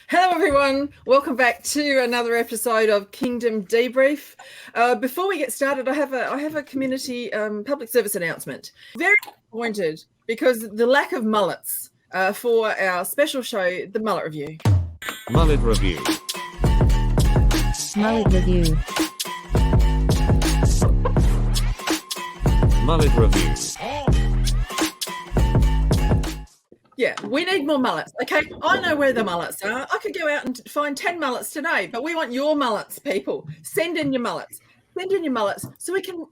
Hello everyone, welcome back to another episode of Kingdom Debrief. Before we get started, I have a community public service announcement. Very disappointed because the lack of mullets for our special show, the Mullet Review. Mullet Review. Mullet Review. Mullet Review. Yeah, we need more mullets. Okay, I know where the mullets are. I could go out and find 10 mullets today, but we want your mullets, people. Send in your mullets. Send in your mullets so we can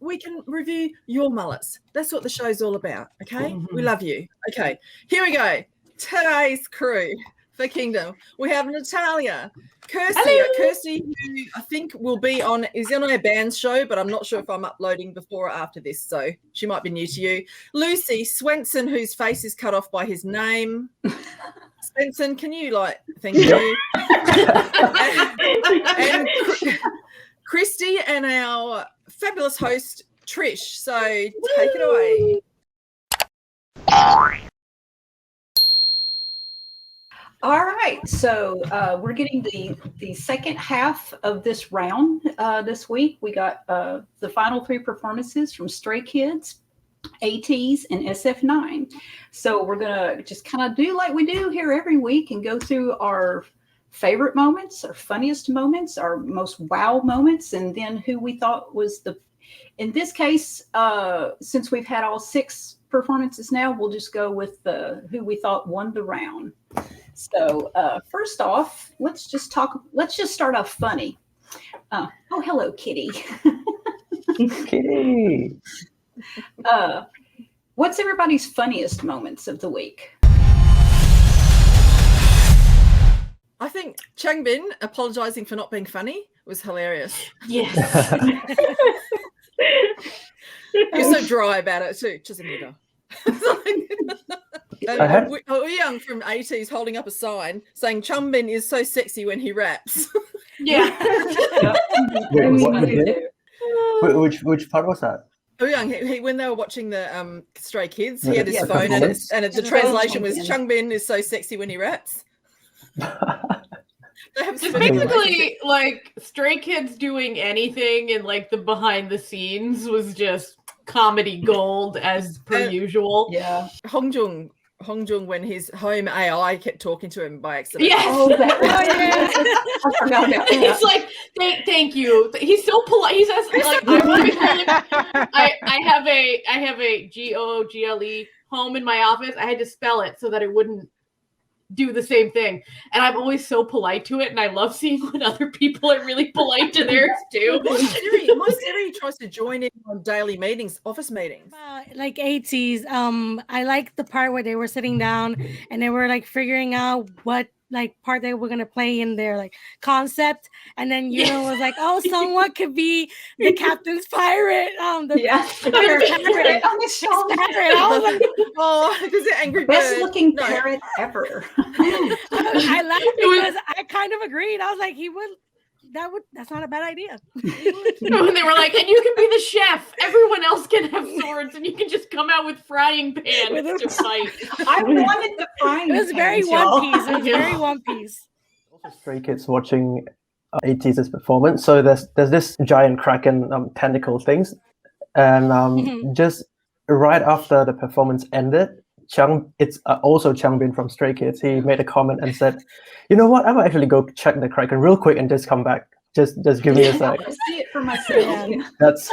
review your mullets. That's what the show's all about. Okay, we love you. Okay, here we go. Today's crew for Kingdom. We have Natalia, Kirstie, who I think is on our band's show, but I'm not sure if I'm uploading before or after this, so she might be new to you. Lucy, Swenson, whose face is cut off by his name. Swenson, can you thank you? and Krysti and our fabulous host, Trish. So take it away. All right, so we're getting the second half of this round this week. We got the final three performances from Stray Kids, ATs, and SF9. So we're going to just kind of do like we do here every week and go through our favorite moments, our funniest moments, our most wow moments, and then who we thought was in this case, since we've had all 6 performances now, we'll just go with who we thought won the round. So first off, let's just start off funny. Oh, hello, Kitty. Kitty. What's everybody's funniest moments of the week? I think Changbin apologizing for not being funny was hilarious. Yes. You're so dry about it too. Just a nigger. Young from 80s holding up a sign saying Changbin is so sexy when he raps. Yeah. Which part was that? Young, he when they were watching the Stray Kids, he had his phone and the translation was Changbin is so sexy when he raps. It's basically like Stray Kids doing anything, and like the behind the scenes was just comedy gold as per usual. Yeah. Hongjung when his home AI kept talking to him by accident. Yes. Oh, I forgot about that. He's like, thank you. He's so polite. He says like, I have a GOOGLE home in my office. I had to spell it so that it wouldn't do the same thing, and I'm always so polite to it, and I love seeing when other people are really polite to theirs too. My Siri tries to join in on daily meetings, office meetings. Like 80s, I like the part where they were sitting down and they were like figuring out what part they were gonna play in their concept, and then was like, oh, someone could be the captain's pirate, the parrot on the shoulder. I was like, oh, because the angry bird. Best looking parrot ever. I laughed because I kind of agreed. I was like, that's not a bad idea. When they were like, and you can be the chef. Everyone else can have swords, and you can just come out with frying pans to fight. I wanted the frying. It was very One Piece. It was very One Piece. Also, Stray Kids watching AT's performance. So there's this giant kraken tentacle things, and just right after the performance ended, it's also Changbin from Stray Kids. He made a comment and said, "You know what? I will actually go check the kraken real quick and just come back. Just give me a sec." I see it for myself. That's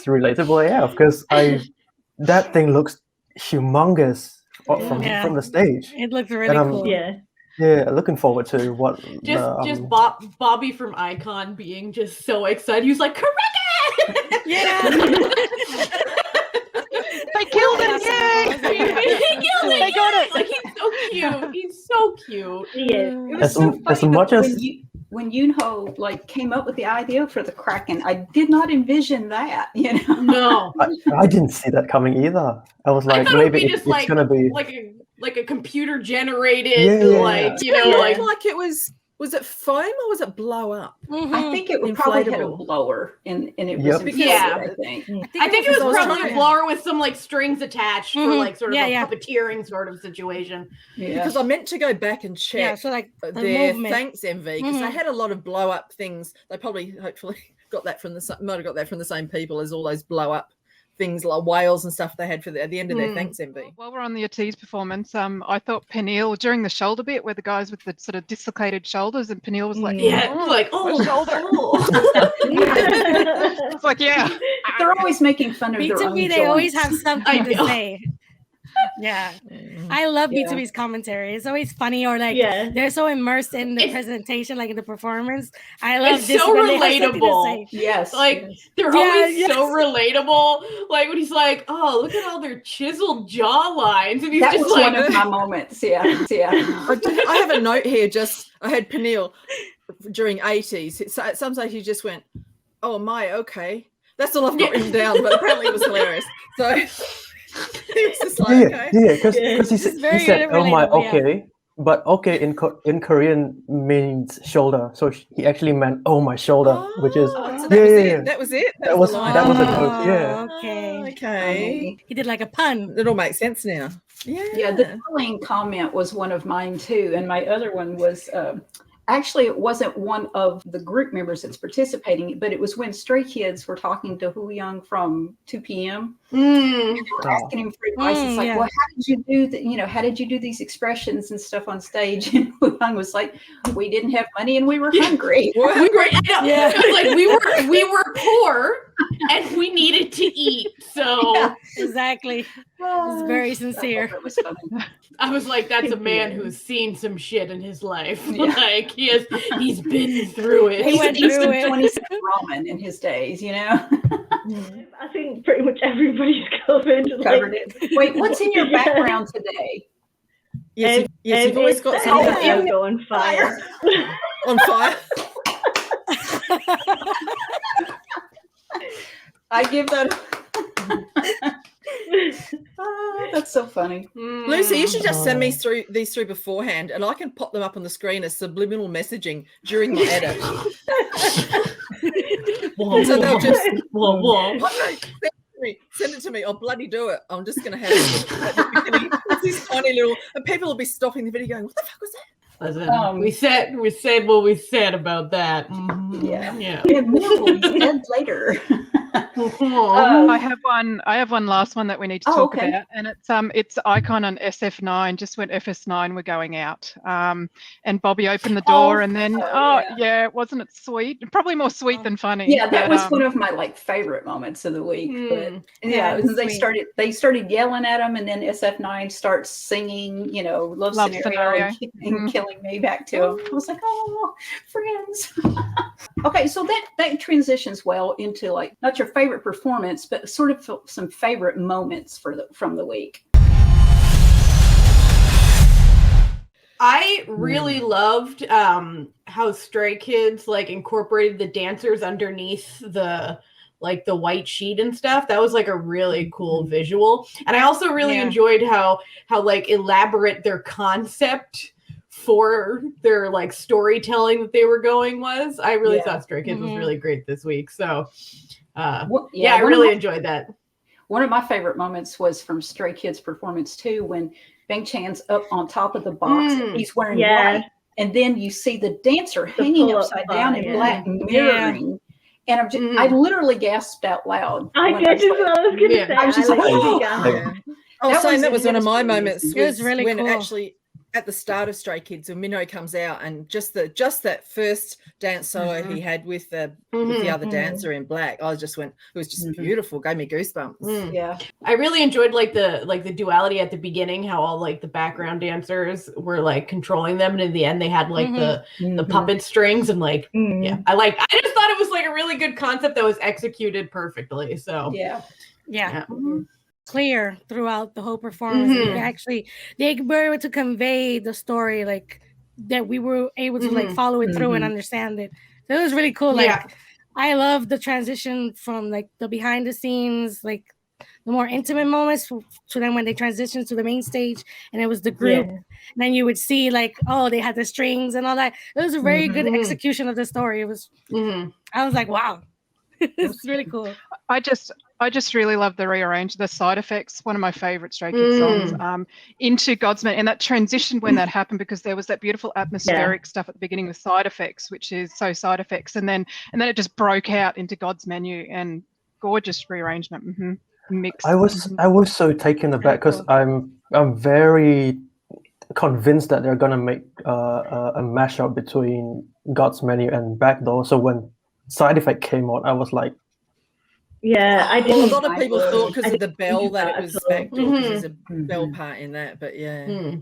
relatable, yeah. Because that thing looks humongous from the stage. It looks really cool. Yeah, looking forward to what. Just Bobby from Icon being just so excited. He was like, "Kraken!" Yeah. They killed it! Yay! He killed it! They got it! Like, he's so cute. He's so cute. Yeah. It was so funny when Yunho came up with the idea for the Kraken. I did not envision that. No. I didn't see that coming either. I was like, maybe it's gonna be like a computer generated, like it was Was it foam or was it blow up? I think it would probably had a Inflatable. blower, and it was Yep. inflated, Yeah. I think. I think it was probably a trying- blower with some like strings attached for like sort of Yeah, a yeah. puppeteering sort of situation. Yeah. Because I meant to go back and check Yeah, so like the their movement. thanks MV because they had a lot of blow up things. They probably, hopefully, got that from might have got that from the same people as all those blow up things like whales and stuff they had at the end of their thanks MV. While we're on the Ortiz performance, I thought Peniel during the shoulder bit where the guys with the sort of dislocated shoulders, and Peniel was like, Yeah, like my shoulder. It's like, yeah. They're always making fun of their own B2B, they always joints. have something to know. say. Yeah, I love B2B's commentary. It's always funny, or like they're so immersed in the presentation, like in the performance. I love It's this so when they have something to relatable. say. Yes. Like they're always so relatable. Like when he's like, "Oh, look at all their chiseled jaw lines," and he's That just was like, one of my moments. Yeah. I have a note here. I had Peniel during 80s. So at some stage he just went, "Oh my, okay." That's all I've got written down. But apparently it was hilarious. So he was just like, "Okay." because he It's very said, "Oh my, relatable, yeah. okay." But okay in Korean means shoulder, so he actually meant "oh my shoulder," which is So that was it. That was the that line. was a joke. Yeah. Okay. Okay. He did like a pun. It all makes sense now. Yeah, the following comment was one of mine too, and my other one was actually it wasn't one of the group members that's participating, but it was when Stray Kids were talking to Hu Young from 2 p.m. And they were asking him for advice. It's like, well, how did you do that? You know, how did you do these expressions and stuff on stage? And Hu Young was like, we didn't have money and we were hungry. we were, I know. It was like we were poor and we needed to eat. So Exactly. It's very sincere. It was funny. I was like, that's a man who's seen some shit in his life. Like he's been through it. He went He's through eaten it. 27 ramen in his days, you know. I think pretty much everybody's covered. Covered it. Wait, what's in your background today? Yes, you've always got something on fire. on fire. I give that. That's so funny. Lucy, you should just send me these through beforehand, and I can pop them up on the screen as subliminal messaging during my edit. So they'll just send it to me. I'll bloody do it. I'm just going to have it's this tiny little, and people will be stopping the video going, "What the fuck was that?" Listen, we said what we said about that. Yeah. Yeah. More will be said later. I have one last one that we need to talk okay. about, and it's Icon on SF9 just when FS9 were going out, and Bobby opened the door, and then wasn't it sweet? Probably more sweet than funny. Yeah, that was one of my favorite moments of the week. But they started yelling at him, and then SF9 starts singing, love scenario. And killing me back to him. I was like, oh, friends. Okay, so that transitions well into not your favorite performance, but sort of some favorite moments from the week. I really loved how Stray Kids incorporated the dancers underneath the white sheet and stuff. That was a really cool visual. And I also really enjoyed how elaborate their concept for their storytelling that they were going was. I really thought Stray Kids was really great this week. So I really enjoyed that. One of my favorite moments was from Stray Kids performance too, when Bang Chan's up on top of the box and he's wearing white, and then you see the dancer hanging upside down in black mirroring. And I literally gasped out loud. I did as well. I was going to say. I was just like, that was one of my moments. It was really when cool. Actually, at the start of Stray Kids, when Minho comes out, and just that first dance solo he had with the other dancer in black, I just went. It was just beautiful. Gave me goosebumps. Yeah, I really enjoyed the duality at the beginning. How all the background dancers were controlling them, and in the end they had the puppet strings and I just thought it was a really good concept that was executed perfectly. So yeah. Clear throughout the whole performance. They were able to convey the story that we were able to follow it through and understand it. So it was really cool. I love the transition from the behind the scenes the more intimate moments to them when they transitioned to the main stage and it was the group. Yeah. Then you would see like, oh, they had the strings and all that. It was a very good execution of the story. It was. I was like, wow, it's really cool. I just really love the rearrange, the side effects. One of my favorite Stray Kids songs, into Godsman, and that transition when that happened, because there was that beautiful atmospheric stuff at the beginning with side effects, which is so side effects, and then it just broke out into God's Menu, and gorgeous rearrangement. Mix. I was so taken aback because I'm very convinced that they're gonna make a mashup between God's Menu and Backdoor. So when Side Effect came out, I was like, yeah, I Well, didn't. a lot of people thought because of the bell think that that it was at all. Backdoor, because there's a bell part in that. But yeah.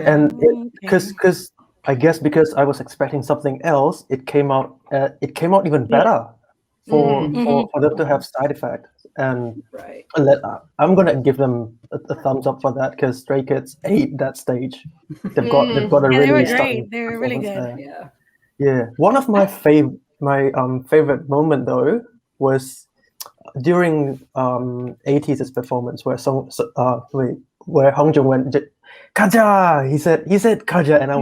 and because I guess because I was expecting something else, it came out even better for them to have Side Effect. And I'm gonna give them a thumbs up for that, because Stray Kids ate that stage. They've got a They really were stunning great. They were really performance good. there. Yeah. One of my favorite moment though was during 80s performance where where Hongjung went Kaja. He said Kaja, and I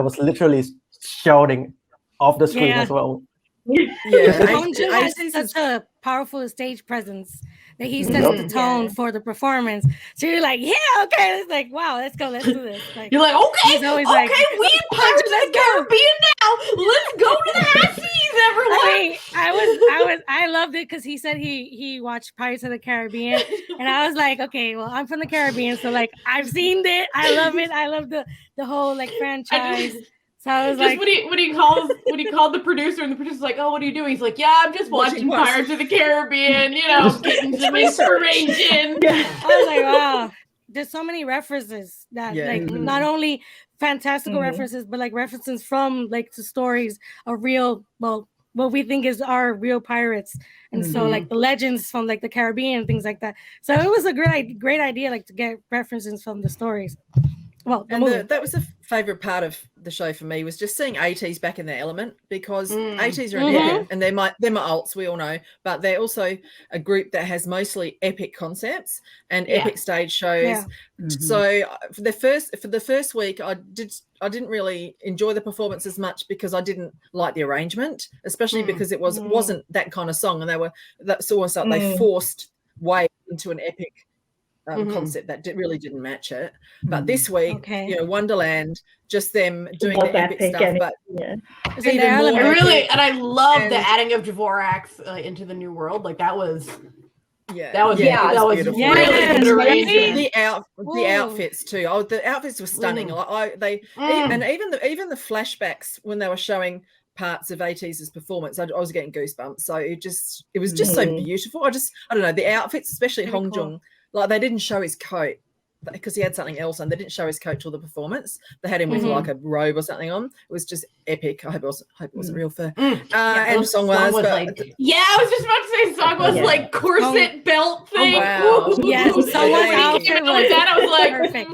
was literally shouting off the screen as well. Hongjung has such a powerful stage presence that he sets the tone for the performance. So you're like, yeah, okay. It's like, wow, let's go, let's do this. Like, you're like, okay, he's always okay, like, we in Pirates of the Caribbean now. Let's go to the high seas, everyone. I loved it because he said he watched Pirates of the Caribbean, and I was like, okay, well, I'm from the Caribbean, so like I've seen it. I love it. I love the whole like franchise. So I was just like, when he called the producer, and the producer's like, "Oh, what are you doing?" He's like, "Yeah, I'm just watching Pirates of the Caribbean, getting some inspiration." I was like, wow, there's so many references that like not only fantastical references, but like references from like the stories of real, well, what we think is our real pirates, and so like the legends from like the Caribbean and things like that. So it was a great idea, like to get references from the stories. Well, that was a favorite part of the show for me, was just seeing ATs back in their element, because ATs are an epic, and they're my alts, we all know, but they're also a group that has mostly epic concepts and epic stage shows. So for the first week, I didn't really enjoy the performance as much, because I didn't like the arrangement, especially because it wasn't that kind of song, and that's almost like they forced way into an epic concept that really didn't match it. But this week, Wonderland, just them doing the epic stuff, but even more really, and I love the adding of Dvorak's into the New World. Like that was beautiful. Really good arrangement. The outfits too. Oh, the outfits were stunning. Even the flashbacks when they were showing parts of AT's performance, I was getting goosebumps. So it was just so beautiful. I don't know, the outfits, especially Hongjung. Cool. Like they didn't show his coat because he had something else on. They didn't show his coat till the performance. They had him with like a robe or something on. It was just epic. I hope it wasn't real fur. And song was like, I was just about to say song was like corset belt thing. Oh, wow. Yes, someone's outfit was that. I was like, perfect.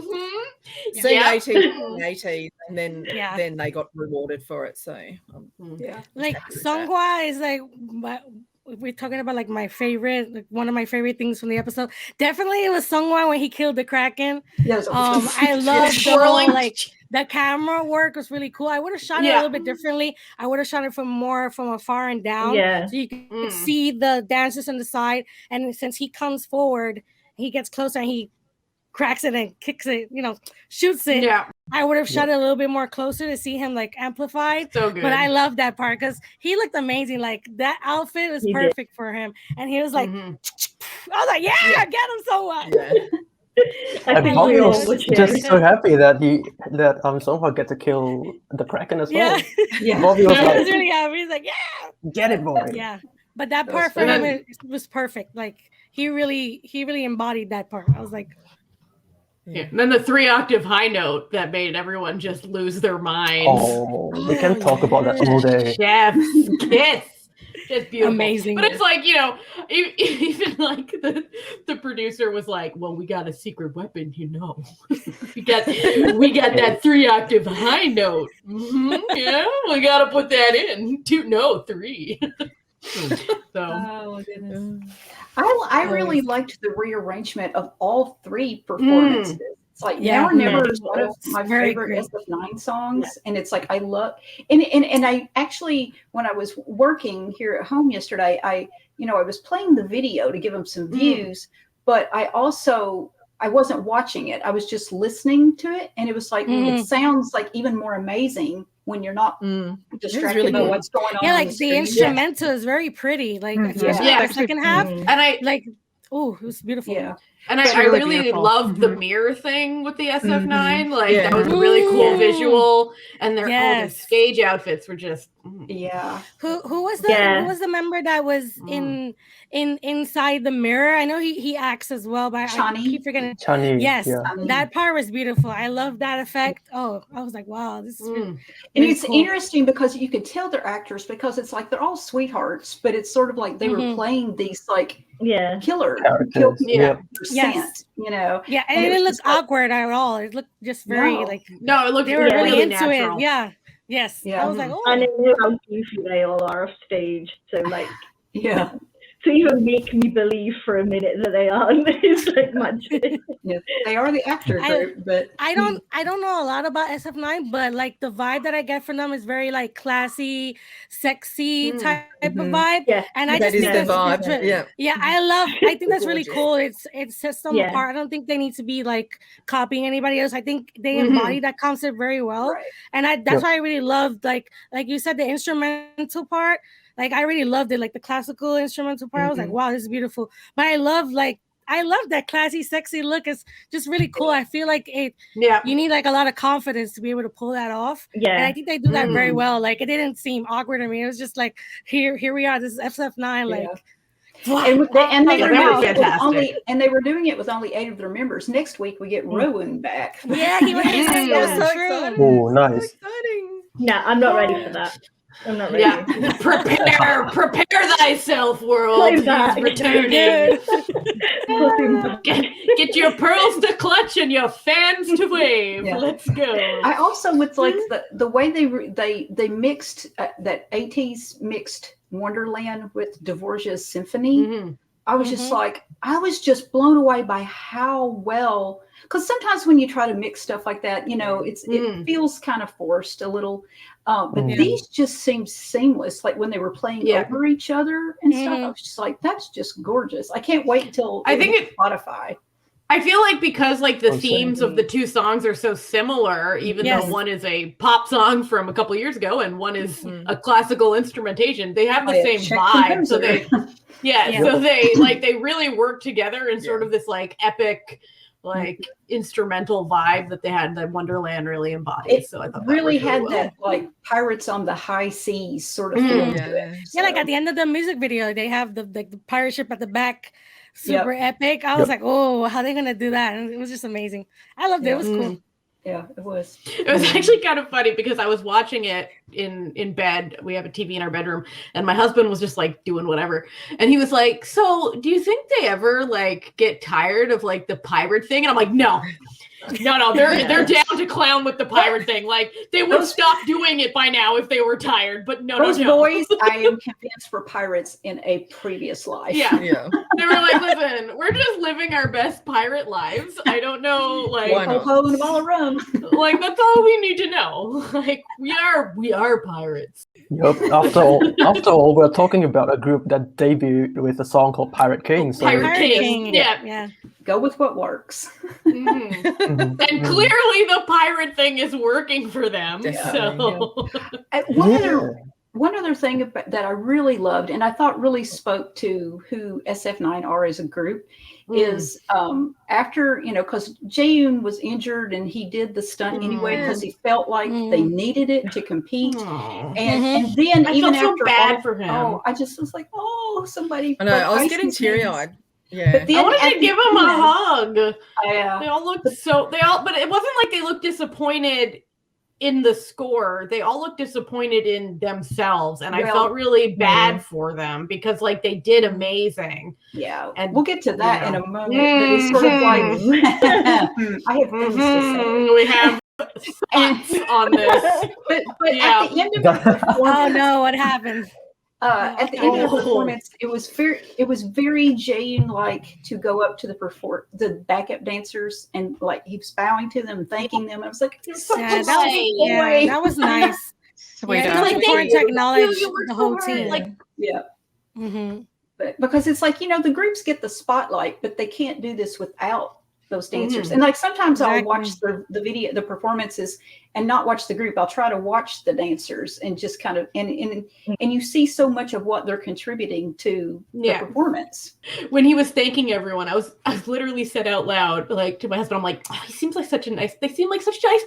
Seeing 80s, and then they got rewarded for it. So like Songhwa is like, if we're talking about like my favorite, like one of my favorite things from the episode, definitely it was Songhwa when he killed the Kraken. I love the whole, like the camera work was really cool. I would have shot it a little bit differently. I would have shot it from afar and down, so you could see the dancers on the side. And since he comes forward, he gets closer and he cracks it and kicks it, shoots it. I would have shot it a little bit more closer to see him like amplified. So good. But I love that part because he looked amazing. Like that outfit was perfect for him. And he was like, I was like, get him so much. And Bobby was just so happy that Songhwa get to kill the Kraken as well. Bobby was like, really happy. He's like, get it, boy. Yeah. But that part for him was perfect. Like he really embodied that part. I was like, and then the 3-octave high note that made everyone just lose their minds. Oh, we can talk about that all day. Chef's kiss. Just beautiful. Amazing. But it's like, even like the producer was like, well, we got a secret weapon, we got that 3-octave high note. Yeah, we got to put that in. 3. So oh goodness. I really liked the rearrangement of all three performances. It's like Now or Never is one of my favorite SF9 songs, and it's like I love and I actually, when I was working here at home yesterday, I was playing the video to give them some views, but I wasn't watching it. I was just listening to it, and it was like it sounds like even more amazing when you're not distracted by what's going on. Yeah, like the instrumental is very pretty. Like the second half, and I like, it was beautiful. Yeah. And I really loved the mirror thing with the SF9. Like that was a really cool visual, and their stage outfits were just Who was the member that was inside the mirror? I know he acts as well, but I keep forgetting. Chani, yes, that part was beautiful. I love that effect. Oh, I was like, wow, this is really, and it's interesting because you can tell they're actors because it's like they're all sweethearts, but it's sort of like they were playing these like killer characters. Yes. You know. Yeah, and it didn't look awkward at all. It looked just very it looked they were really into natural. it. Yeah. Yes. Yeah. I was like, And I know how goofy they all are off stage. So like to even make me believe for a minute that they aren't is like magic. Yeah, they are the actor group, but I don't know a lot about SF9, but like the vibe that I get from them is very like classy, sexy type of vibe. Yeah, and I that just is think the that's vibe. I think that's really cool. It sets them apart. I don't think they need to be like copying anybody else. I think they embody that concept very well, and that's why I really loved like you said, the instrumental part. Like I really loved it, like the classical instrumental part. I was like, wow, this is beautiful. But I love that classy, sexy look. It's just really cool. I feel like you need like a lot of confidence to be able to pull that off. Yeah. And I think they do that very well. Like it didn't seem awkward to me. It was just like, here we are. This is SF9. Like and they were doing it with only 8 of their members. Next week we get Rowan back. Yeah, he was so exciting. Oh, nice. So exciting. No, I'm not ready for that. I'm not ready. Yeah. prepare thyself, world. He's returning. Get your pearls to clutch and your fans to wave. Yeah. Let's go. I also would like the way they mixed that 80s mixed Wonderland with Dvorak's Symphony. I was just like, I was just blown away by how well, because sometimes when you try to mix stuff like that, it feels kind of forced a little, but these just seemed seamless. Like when they were playing over each other and stuff, I was just like, that's just gorgeous. I can't wait until Spotify. I feel like because like the themes of the two songs are so similar, even though one is a pop song from a couple years ago and one is a classical instrumentation, they have the same vibe. So they, so they really work together in sort of this like epic, like instrumental vibe that they had that Wonderland really embodies. So I thought really had that like Pirates on the High Seas sort of feel to it. Yeah, like at the end of the music video, they have the pirate ship at the back. Super epic. I was like, oh, how are they gonna do that? And it was just amazing. I loved it. It was cool. Yeah, it was. It was actually kind of funny because I was watching it in bed. We have a TV in our bedroom, and my husband was just like doing whatever. And he was like, so do you think they ever like get tired of like the pirate thing? And I'm like, no, they're down to clown with the pirate thing. Like they would stop doing it by now if they were tired. But those boys, I am convinced, were pirates in a previous life. Yeah. They were like, listen, we're just living our best pirate lives. I don't know, like ho and a ball of rum. Like that's all we need to know. Like we are pirates. Yep. After all, we're talking about a group that debuted with a song called Pirate King. So Pirate King. Yeah. Go with what works. And clearly the pirate thing is working for them. So one other thing that I really loved and I thought really spoke to who SF9 are as a group is after, because Jaeyoon was injured and he did the stunt anyway because he felt like they needed it to compete. And then even after so bad for him. I just was like, somebody. I know, I was getting teary-eyed. Yeah. But I wanted to give him a hug. They all looked but it wasn't like they looked disappointed in the score. They all looked disappointed in themselves, and I felt really bad for them because like they did amazing. Yeah, and we'll get to that in a moment. But it's sort of like I have things to say. We have thoughts on this. But at the end of the oh no, what happened? At the end of the performance, it was very Jaden like to go up to the backup dancers and like he was bowing to them, thanking them. I was like, that was nice. Sweet. Yeah, Like, important to acknowledge you worked the so whole hard. team. Like, yeah. Mm-hmm. But because it's like, the groups get the spotlight, but they can't do this without those dancers. Mhm. And like sometimes I'll Exactly. watch the video, the performances, and not watch the group. I'll try to watch the dancers and just kind of and you see so much of what they're contributing to the performance. When he was thanking everyone, I was literally said out loud, like to my husband, I'm like, oh, they seem like such nice,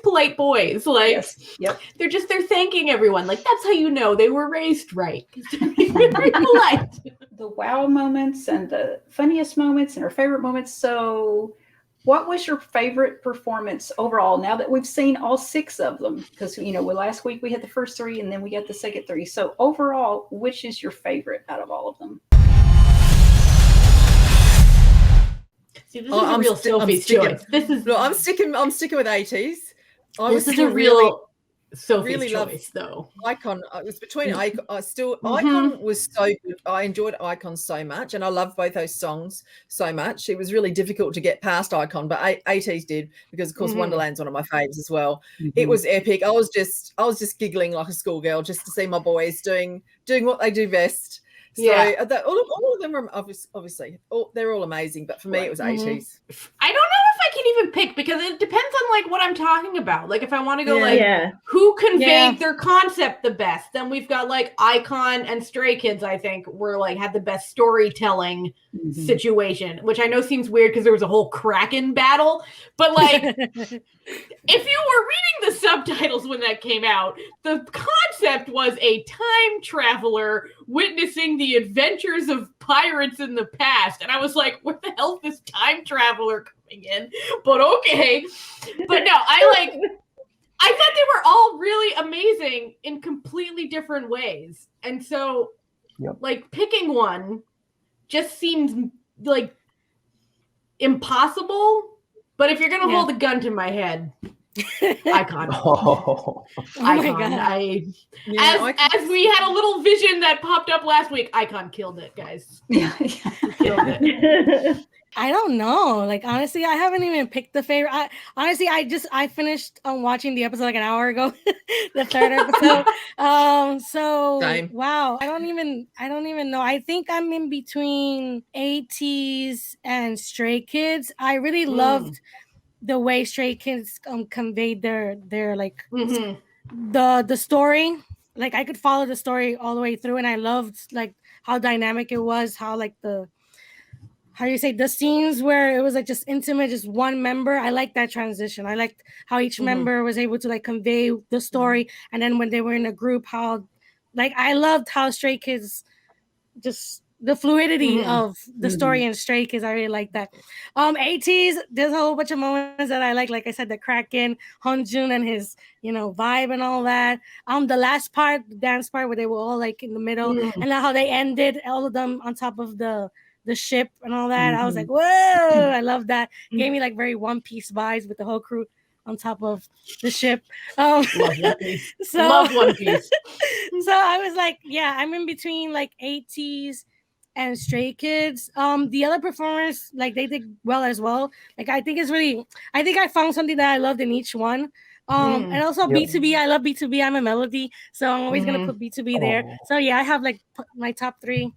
polite boys. Like, Yes. Yep. they're thanking everyone. Like, that's how you know they were raised right. They're very polite. The wow moments and the funniest moments and our favorite moments. So what was your favorite performance overall, now that we've seen all 6 of them? Because, last week we had the first 3 and then we got the second 3. So overall, which is your favorite out of all of them? See, this is a real Sophie's choice. I'm sticking with 80s. This is a real Sophie's choice, though. Icon. It was between Icon. Icon was so good. I enjoyed Icon so much, and I loved both those songs so much. It was really difficult to get past Icon, but 80s did, because of course Wonderland's one of my faves as well. It was epic. I was just giggling like a schoolgirl just to see my boys doing what they do best. So all of them are obviously they're all amazing, but for me it was 80s. I don't know if I can even pick, because it depends on like what I'm talking about. Like if I want to go who conveyed their concept the best, then we've got like Icon and Stray Kids, I think, were like had the best storytelling situation, which I know seems weird because there was a whole Kraken battle, but like if you were reading the subtitles when that came out, the concept was a time traveler witnessing the adventures of pirates in the past, and I was like, where the hell is this time traveler coming in? But okay. But no, I thought they were all really amazing in completely different ways, and so like picking one just seems like impossible. But if you're gonna hold a gun to my head, Icon. Oh my God. As we had a little vision that popped up last week, Icon killed it, guys. Yeah. Killed it. I don't know. Like, honestly, I haven't even picked the favorite. I finished watching the episode like an hour ago, the 3rd episode. So Same. wow, I don't even know. I think I'm in between 80s and Stray Kids. I really loved the way Stray Kids conveyed their like the story. Like I could follow the story all the way through, and I loved like how dynamic it was, how like the scenes where it was like just intimate, just one member. I like that transition. I liked how each member was able to like convey the story, and then when they were in a group, how like I loved how Stray Kids just the fluidity of the story in Stray Kids. I really like that. 80s, there's a whole bunch of moments that I like I said, the Kraken, Hunjun and his vibe and all that. The last part, the dance part where they were all like in the middle, and how they ended, all of them on top of the ship and all that. I was like, whoa, I love that. Gave me like very One Piece vibes with the whole crew on top of the ship. Love One Piece. Love One Piece. So I was like, yeah, I'm in between like 80s and Stray Kids. The other performers, like they did well as well. Like I think I found something that I loved in each one. And also B2B, I love B2B. I'm a Melody, so I'm always gonna put B2B there. So yeah, I have like my top 3.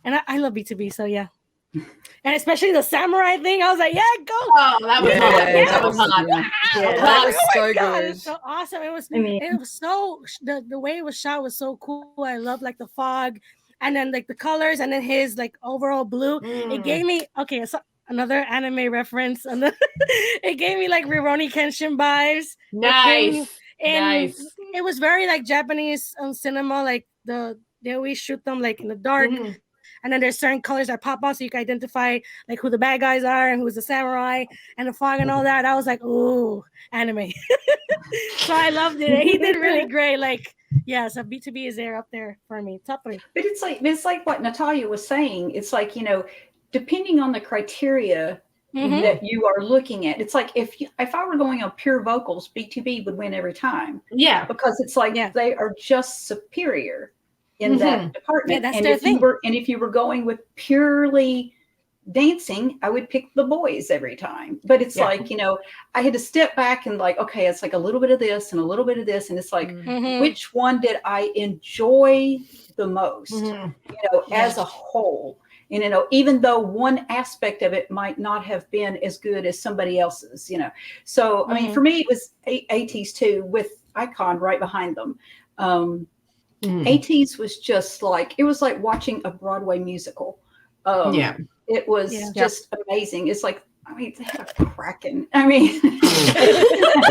And I love B2B, so yeah. And especially the samurai thing, I was like, yeah, go. Oh, that was hot. That was hot. That was so good. It was so awesome. It was so the way it was shot was so cool. I love like the fog, and then like the colors, and then his like overall blue. It gave me so another anime reference. It gave me like Rurouni Kenshin vibes. Nice. Nice. It was very like Japanese cinema, like they always shoot them like in the dark. And then there's certain colors that pop out so you can identify like who the bad guys are and who's the samurai and the fog and all that. I was like, ooh, anime. So I loved it. He did really great. Like, yeah, so B2B is up there for me. Top 3. But it's like what Natalia was saying. It's like, depending on the criteria that you are looking at, it's like if I were going on pure vocals, B2B would win every time. Yeah. Because it's like they are just superior. in that department. Yeah, that's and their if thing. if you were going with purely dancing, I would pick the boys every time. But it's like, I had to step back and like, okay, it's like a little bit of this and a little bit of this. And it's like, which one did I enjoy the most, as a whole? And, even though one aspect of it might not have been as good as somebody else's, So, I mean, for me, it was ATs too, with Icon right behind them. ATs was just like, it was like watching a Broadway musical. It was just amazing. It's like, I mean, they had a Kraken. I mean, They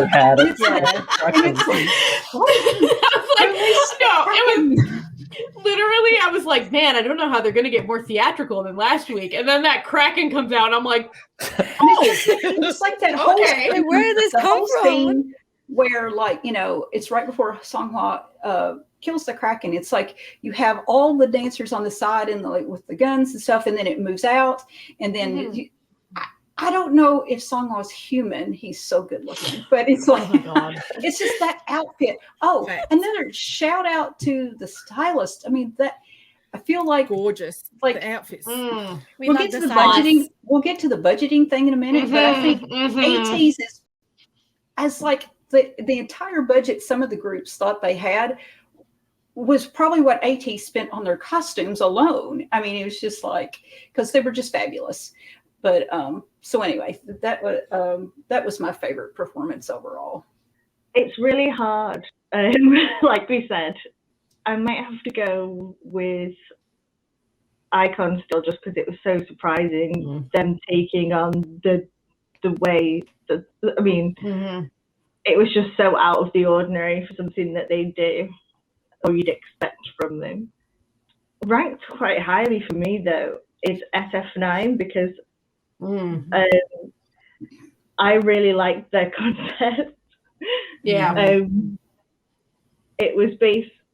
had it. It was literally, I was like, man, I don't know how they're going to get more theatrical than last week. And then that Kraken comes out, and I'm like, it's like that whole Like, where did this come from? scene where, like, it's right before Songhua kills the Kraken. It's like you have all the dancers on the side and with the guns and stuff, and then it moves out, and then I don't know if Songhwa's human. He's so good looking, but it's like, it's just that outfit. Oh, another shout out to the stylist. I mean, that I feel like gorgeous, like the outfits. We'll get to the budgeting. We'll get to the budgeting thing in a minute, but I think ATs is as like the entire budget some of the groups thought they had was probably what AT spent on their costumes alone. I mean, it was just like, because they were just fabulous. But so anyway, that was my favorite performance overall. It's really hard. Like we said, I might have to go with Icon still, just because it was so surprising them taking on the way that, I mean, it was just so out of the ordinary for something that they do or you'd expect from them. Ranked quite highly for me though is SF9, because I really liked their concept.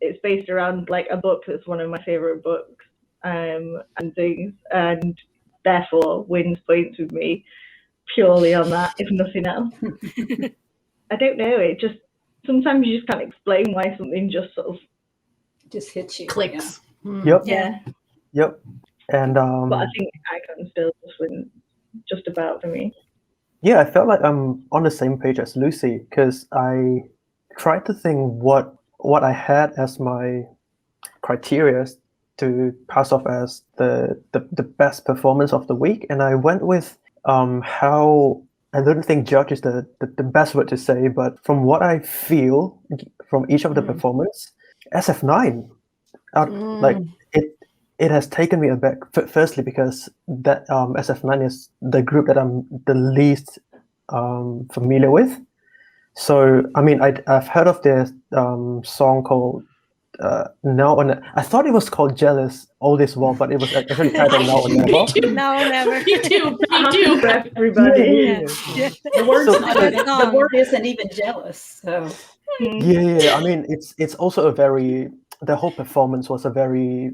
It's based around like a book that's one of my favorite books, and things, and therefore wins points with me purely on that, if nothing else. I don't know, it just sometimes you just can't explain why something just sort of just hits you, clicks. Yep. And but I think Icon still just wins just about for me. Yeah, I felt like I'm on the same page as Lucy, because I tried to think what I had as my criteria to pass off as the best performance of the week, and I went with how, I don't think judge is the best word to say, but from what I feel from each of the performance, SF9, like it has taken me aback. Firstly, because that SF9 is the group that I'm the least familiar with. So I mean, I've heard of this song called Now or Never. I thought it was called Jealous all this while, but it was actually titled Now or Never. Now or Never. Me too. Everybody. Yeah. The word isn't even jealous. So Yeah. I mean, it's also the whole performance was a very.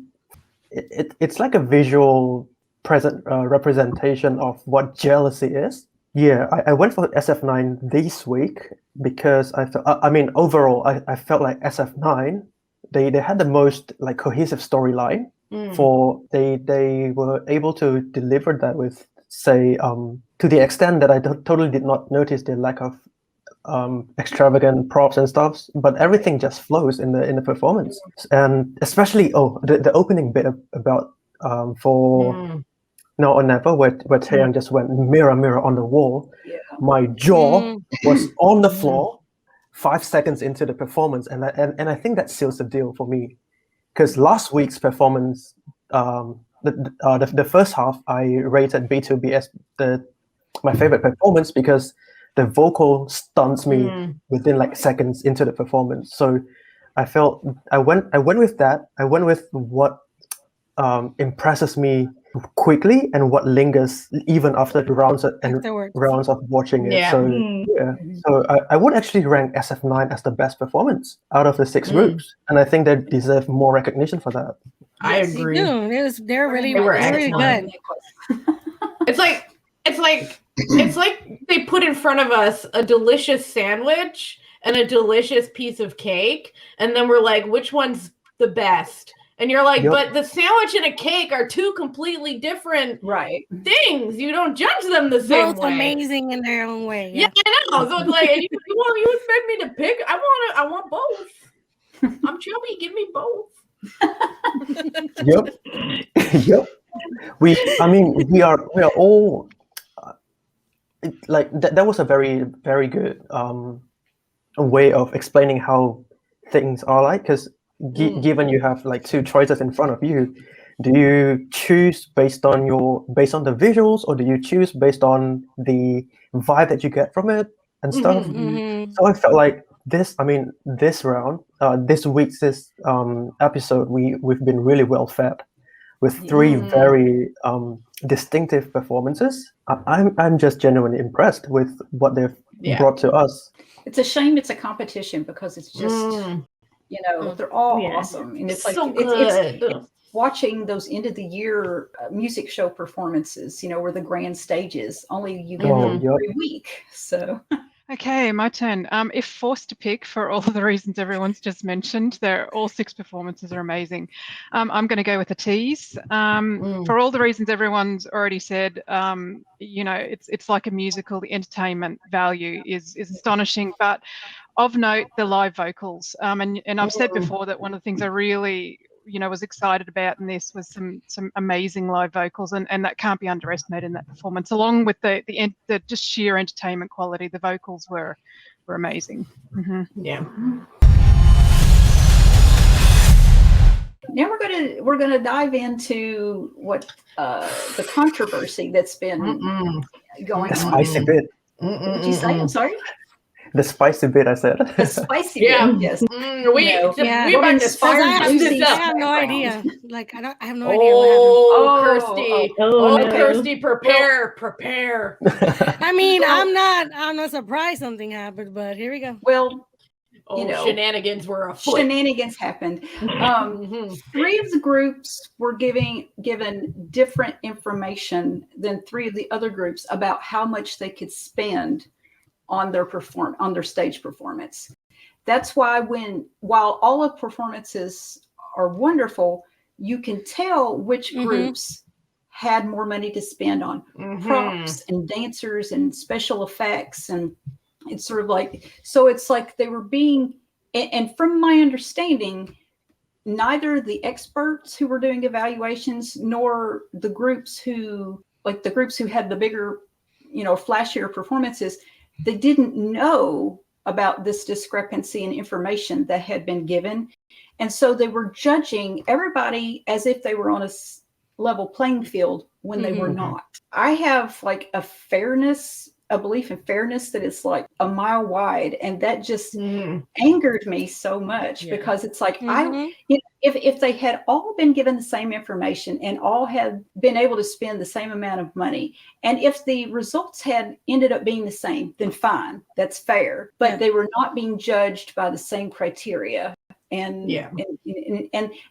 It's like a visual representation of what jealousy is. Yeah, I went for SF9 this week because overall, I felt like SF9, they had the most like cohesive storyline. For they were able to deliver that with, say, to the extent that I totally did not notice the lack of extravagant props and stuff, but everything just flows in the performance, and especially the opening bit about for Now or Never, where Taeyang just went mirror mirror on the wall. My jaw was on the floor 5 seconds into the performance, and I think that seals the deal for me, because last week's performance, the first half I rated B2B as my favorite performance, because the vocal stuns me within like seconds into the performance. So I felt I went with that. I went with what impresses me quickly and what lingers even after the rounds rounds of watching it. So I would actually rank SF9 as the best performance out of the 6 groups, and I think they deserve more recognition for that. I agree. They're really good. It's like they put in front of us a delicious sandwich and a delicious piece of cake, and then we're like, which one's the best? And you're like, Yep. but the sandwich and a cake are two completely different Right. things. You don't judge them the same Both way. amazing in their own way. Yeah, I know. So it's like, you expect me to pick? I want both. I'm chubby. Give me both. Yep. Yep. We are all like that was a very, very good way of explaining how things are like, because given you have like two choices in front of you, do you choose based on the visuals, or do you choose based on the vibe that you get from it and stuff? So I felt like this round, this week's episode, we've been really well fed with three very distinctive performances. I'm just genuinely impressed with what they've brought to us. It's a shame it's a competition, because it's just they're all awesome, and it's like so it's watching those end of the year music show performances, where the grand stages only you get every week. So Okay, my turn. If forced to pick, for all the reasons everyone's just mentioned, all 6 performances are amazing. I'm going to go with the tease. For all the reasons everyone's already said, it's like a musical. The entertainment value is astonishing, but of note, the live vocals. And I've said before that one of the things I really was excited about in this was some amazing live vocals, and that can't be underestimated in that performance, along with the just sheer entertainment quality. The vocals were amazing. Yeah. now we're gonna dive into what the controversy that's been going The on. spicy bit. What did you say? I'm sorry. The spicy bit, I said. The spicy Yeah. bit. Yes. We about to I fire have, up. I have no idea. Like I have no idea Oh, what Kirstie. Oh, no. Kirstie, prepare. happened. I mean, I'm not surprised something happened, but here we go. Well, Shenanigans were afoot. shenanigans happened. 3 of the groups were given different information than 3 of the other groups about how much they could spend on their stage performance. That's why while all of performances are wonderful, you can tell which groups had more money to spend on props and dancers and special effects, and it's sort of like, so it's like they were being, and from my understanding, neither the experts who were doing evaluations nor the groups who had the bigger, flashier performances, they didn't know about this discrepancy in information that had been given. And so they were judging everybody as if they were on a level playing field when they were not. I have like a belief in fairness that is like a mile wide. And that just angered me so much because it's like, if they had all been given the same information and all had been able to spend the same amount of money, and if the results had ended up being the same, then fine, that's fair. But they were not being judged by the same criteria. And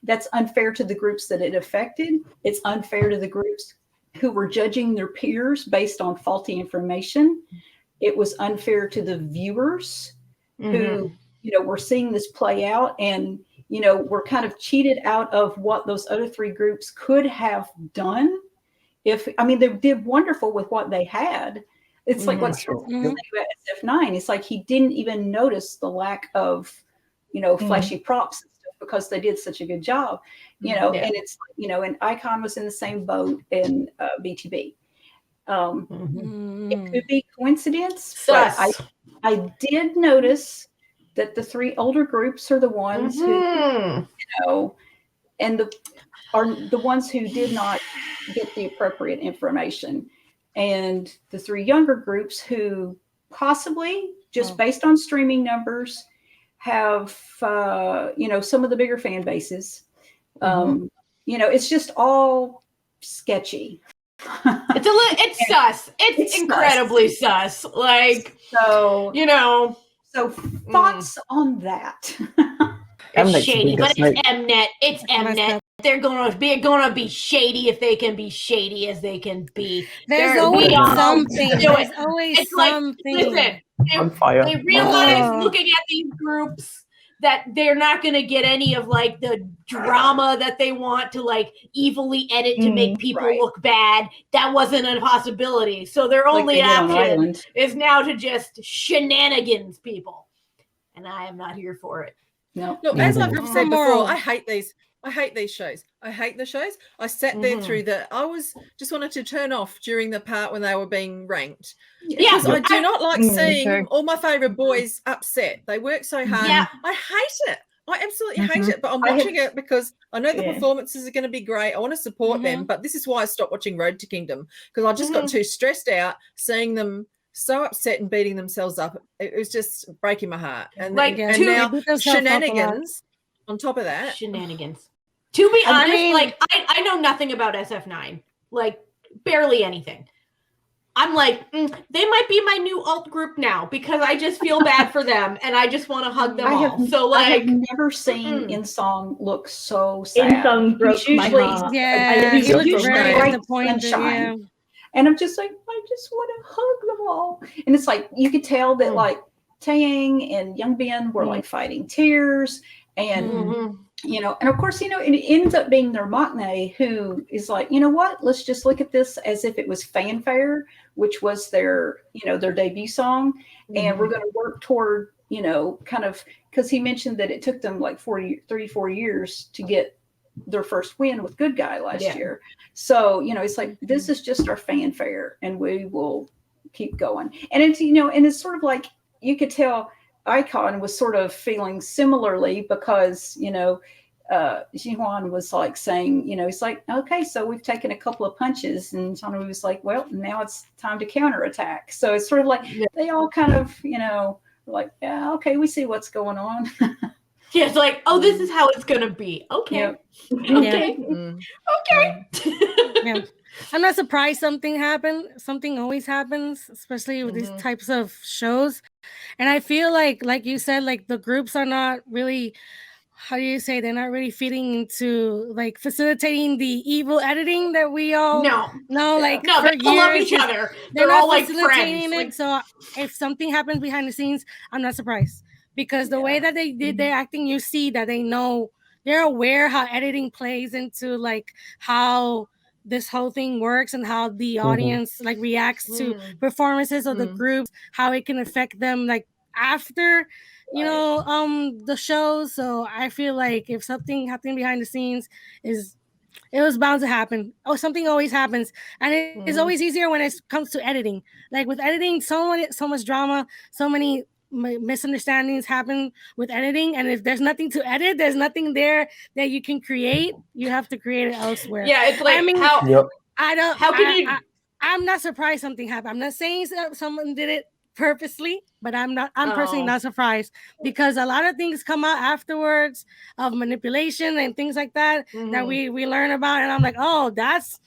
that's unfair to the groups that it affected. It's unfair to the groups who were judging their peers based on faulty information. It was unfair to the viewers who, were seeing this play out and, were kind of cheated out of what those other 3 groups could have done. They did wonderful with what they had. It's like what's about SF9. It's like he didn't even notice the lack of, flashy props and stuff because they did such a good job, and it's, and Icon was in the same boat in BTB. It could be coincidence, but I did notice that the 3 older groups are the ones who, and are the ones who did not get the appropriate information. And the 3 younger groups who possibly, just based on streaming numbers, have, some of the bigger fan bases. It's just all sketchy. It's sus. It's incredibly sus. Like, So thoughts on that? It's shady, but it's Mnet. It's Mnet. They're gonna be shady if they can be shady as they can be. There's always something. There's always something. Listen, on fire. They realize looking at these groups that they're not going to get any of like the drama that they want to like evilly edit to make people look bad. That wasn't a possibility. So their only option is now to just shenanigans people. And I am not here for it. No. Look, as I've said before, I hate these. I hate these shows. I hate the shows. I sat there through just wanted to turn off during the part when they were being ranked. Because I do not like seeing all my favorite boys upset. They work so hard. Yeah. I hate it. I absolutely hate it. But I'm watching it because I know the performances are going to be great. I want to support them. But this is why I stopped watching Road to Kingdom, because I just got too stressed out seeing them so upset and beating themselves up. It was just breaking my heart. And like and now shenanigans on top of that. Shenanigans. To be honest, like I know nothing about SF9, like barely anything. I'm like, they might be my new alt group now because I just feel bad for them and I just want to hug them all. So like, I have never seen In Song look so sad. In Song broke my heart. Yeah, he looks very disappointed. Yeah. And I'm just like, I just want to hug them all. And it's like you could tell that like Taeyang and Young Bin were like fighting tears, and you know, and of course, you know, it ends up being their maknae who is like, you know what, let's just look at this as if it was Fanfare, which was their, you know, their debut song. And we're going to work toward, you know, kind of, because he mentioned that it took them like 34 years to get their first win with Good Guy last year. So, you know, it's like, this is just our Fanfare and we will keep going. And it's, you know, and it's sort of like, you could tell Icon was sort of feeling similarly because, you know, Jihuan was like saying, you know, he's like, okay, so we've taken a couple of punches, and Tanu was like, well, now it's time to counterattack. So it's sort of like they all kind of, you know, like, yeah, okay, we see what's going on. Yeah, it's like, oh, this is how it's gonna be. Okay. Okay. Okay. Yeah. I'm not surprised something happened. Something always happens, especially with these types of shows. And I feel like you said, like the groups are not really, how do you say, they're not really feeding into like facilitating the evil editing that we all know. Like no, they all love each other. They're all like friends. Like, so if something happens behind the scenes, I'm not surprised, because the way that they did their acting, you see that they know, they're aware how editing plays into like how this whole thing works and how the audience like reacts to performances of the groups, how it can affect them like after, you know, the show. So I feel like if something happening behind the scenes, it was bound to happen. Oh, something always happens, and it's always easier when it comes to editing. Like with editing, so much drama, so many misunderstandings happen with editing, and if there's nothing to edit, there's nothing there that you can create. You have to create it elsewhere. Yeah, it's like, I mean, I'm not surprised something happened. I'm not saying someone did it purposely, but I'm personally not surprised, because a lot of things come out afterwards of manipulation and things like that that we learn about, and I'm like, oh, that's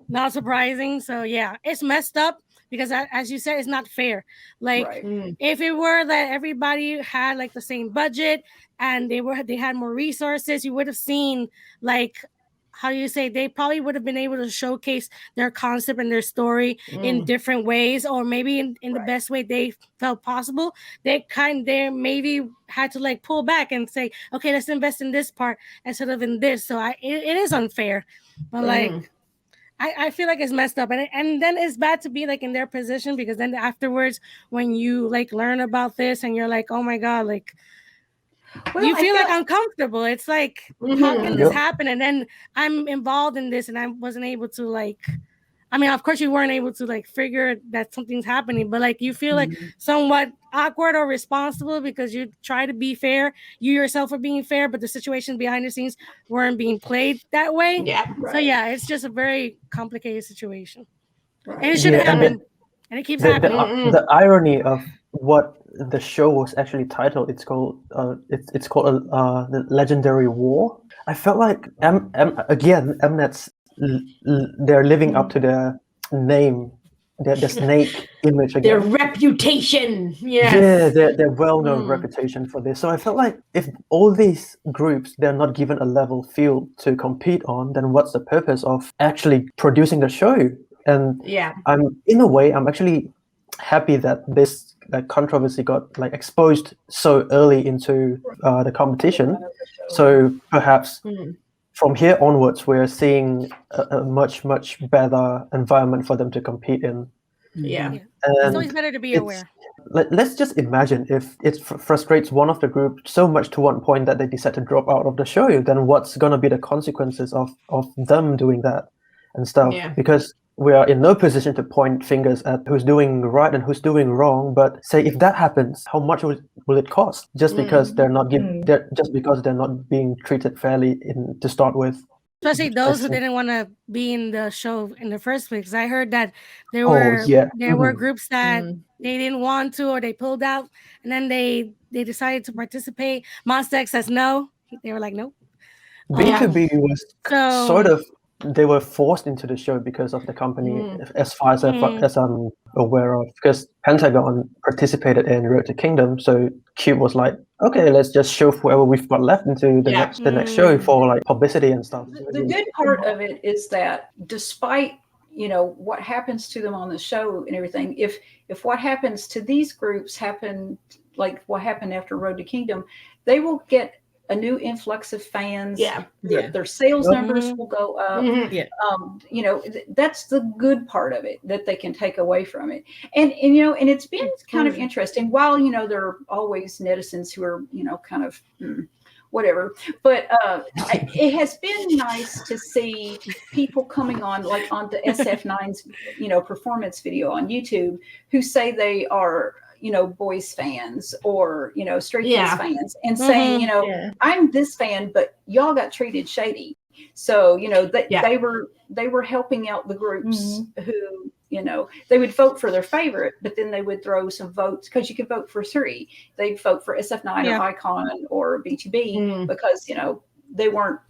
not surprising. So yeah, it's messed up. Because as you said, it's not fair. Like if it were that everybody had like the same budget and they had more resources, you would have seen like, how do you say, they probably would have been able to showcase their concept and their story in different ways, or maybe in the best way they felt possible. They maybe had to like pull back and say, okay, let's invest in this part instead of in this. So it is unfair, but like. I feel like it's messed up, and then it's bad to be like in their position, because then afterwards, when you like learn about this and you're like, oh my god, like you feel like uncomfortable. It's like, how can this happen? And then I'm involved in this, and I wasn't able to like. I mean, of course, you weren't able to like figure that something's happening, but like you feel like somewhat awkward or responsible because you try to be fair. You yourself are being fair, but the situations behind the scenes weren't being played that way. Yeah. So yeah, it's just a very complicated situation, and it shouldn't happen, and it keeps happening. The irony of what the show was actually titled, it's called The Legendary War. I felt like Mnet's. They're living up to their name, the snake image again. Their reputation, yeah, their well-known reputation for this. So I felt like if all these groups, they're not given a level field to compete on, then what's the purpose of actually producing the show? And I'm actually happy that this controversy got like exposed so early into the competition. So perhaps from here onwards, we're seeing a much better environment for them to compete in. Yeah. And It's always better to be aware. Let's just imagine if it frustrates one of the group so much to one point that they decide to drop out of the show, then what's going to be the consequences of them doing that and stuff? Yeah. Because we are in no position to point fingers at who's doing right and who's doing wrong. But say if that happens, how much will it cost? Just because they're not being treated fairly to start with. Especially those who didn't want to be in the show in the first place. I heard that there were groups that they didn't want to, or they pulled out, and then they decided to participate. Monster X says no. They were like, nope. B2B was sort of, they were forced into the show because of the company, as far as I'm aware of, because Pentagon participated in Road to Kingdom, so Cube was like, okay, let's just show whoever we've got left into the next show for like publicity and stuff. The good part of it is that despite what happens to them on the show and everything, if what happens to these groups happen like what happened after Road to Kingdom, they will get a new influx of fans. Their sales numbers will go up. That's the good part of it that they can take away from it. And it's been kind of interesting. While there are always netizens who are kind of whatever, but it has been nice to see people coming on like on the SF9's performance video on YouTube who say they are boys fans or straight kids fans, and saying I'm this fan, but y'all got treated shady. So they were helping out the groups who they would vote for their favorite, but then they would throw some votes because you could vote for 3. They'd vote for SF9 or Icon or B2B because they weren't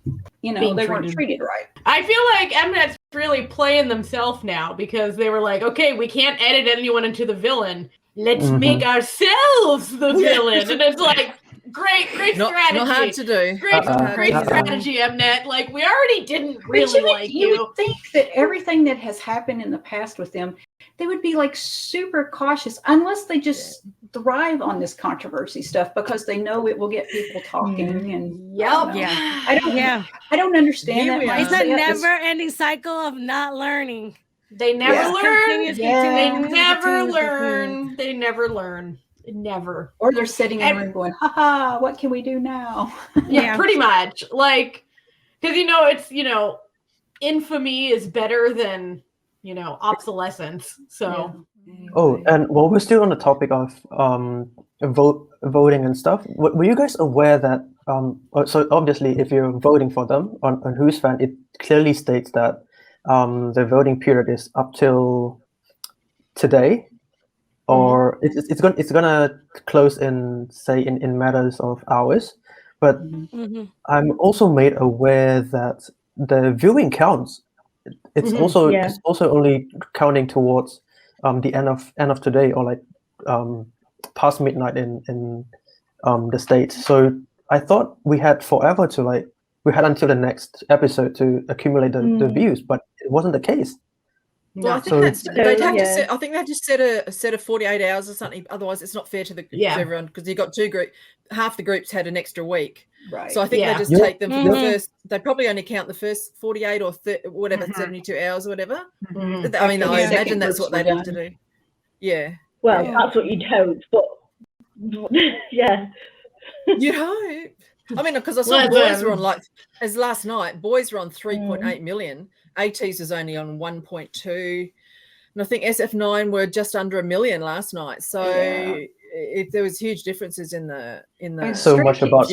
they weren't treated right. I feel like Mnet's really playing themselves now because they were like, okay, we can't edit anyone into the villain. Let's make ourselves the villain. And it's like, great strategy. Not hard to do. Great strategy, Mnet. Like, we already didn't really like you. You would think that everything that has happened in the past with them, they would be like super cautious unless they just thrive on this controversy stuff because they know it will get people talking. And I don't understand that. It's a never-ending cycle of not learning. They never learn. They never learn. Never. Or they're sitting in a room going, haha, what can we do now? Pretty much. Like, because, it's, infamy is better than, obsolescence. So. Oh, and while we're still on the topic of voting and stuff, were you guys aware that, so obviously if you're voting for them on Who's Fan, it clearly states that the voting period is up till today, or it's gonna close in matters of hours. But I'm also made aware that the viewing counts. It's also only counting towards the end of today, or like past midnight in the States. So I thought we had forever to we had until the next episode to accumulate the views, but it wasn't the case. Well, I think they'd have to set. I think they just set a 48 hours or something. Otherwise, it's not fair to to everyone because you've got 2 groups. Half the groups had an extra week, right? So I think they just take them for the first. They probably only count the first 48 or 72 hours or whatever. I mean, I imagine that's what they'd have to do. Yeah. Well, that's what you'd hope, but yeah. You'd hope. I mean, because I saw boys were on as last night, boys were on 3.8 million. ATs was only on 1.2. And I think SF9 were just under 1 million last night. So there was huge differences in the so much about